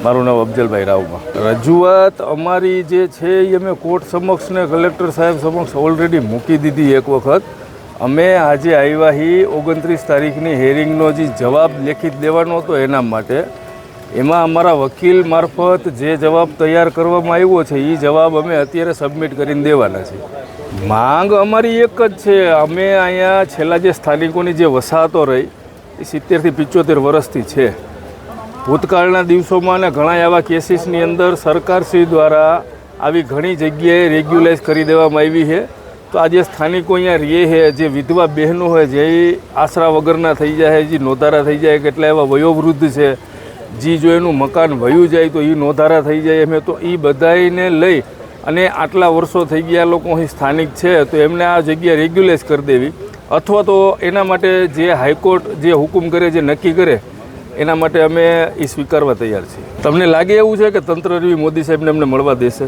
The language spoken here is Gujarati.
મારું નામ અફજલભાઈ રાવમાં. રજૂઆત અમારી જે છે એ અમે કોર્ટ સમક્ષ ને કલેક્ટર સાહેબ સમક્ષ ઓલરેડી મૂકી દીધી એક વખત. અમે આજે આવ્યા હી 29 તારીખની હેરિંગનો જે જવાબ લેખિત દેવાનો હતો એના માટે. એમાં અમારા વકીલ મારફત જે જવાબ તૈયાર કરવામાં આવ્યો છે એ જવાબ અમે અત્યારે સબમિટ કરીને દેવાના છે. માંગ અમારી એક જ છે. અમે અહીંયા છેલ્લા જે સ્થાનિકોની જે વસાહતો રહી એ 70 થી 75 વર્ષથી છે. ભૂતકાળના દિવસોમાં અને ઘણા એવા કેસીસની અંદર સરકારશ્રી દ્વારા આવી ઘણી જગ્યાએ રેગ્યુલાઇઝ કરી દેવામાં આવી છે. તો આ જે સ્થાનિકો અહીંયા રહે છે, જે વિધવા બહેનો હોય, જે આશરા વગરના થઈ જાય, જે નોંધારા થઈ જાય, કેટલા એવા વયોવૃદ્ધ છે, જે જો એનું મકાન વયું જાય તો એ નોંધારા થઈ જાય. અમે તો એ બધાને લઈ અને આટલા વર્ષો થઈ ગયા લોકો અહીં સ્થાનિક છે તો એમને આ જગ્યા રેગ્યુલાઇઝ કરી દેવી, અથવા તો એના માટે જે હાઈકોર્ટ જે હુકમ કરે, જે નક્કી કરે, એના માટે અમે એ સ્વીકારવા તૈયાર છીએ. તમને લાગે એવું છે કે તંત્ર મોદી સાહેબને અમને મળવા દેશે?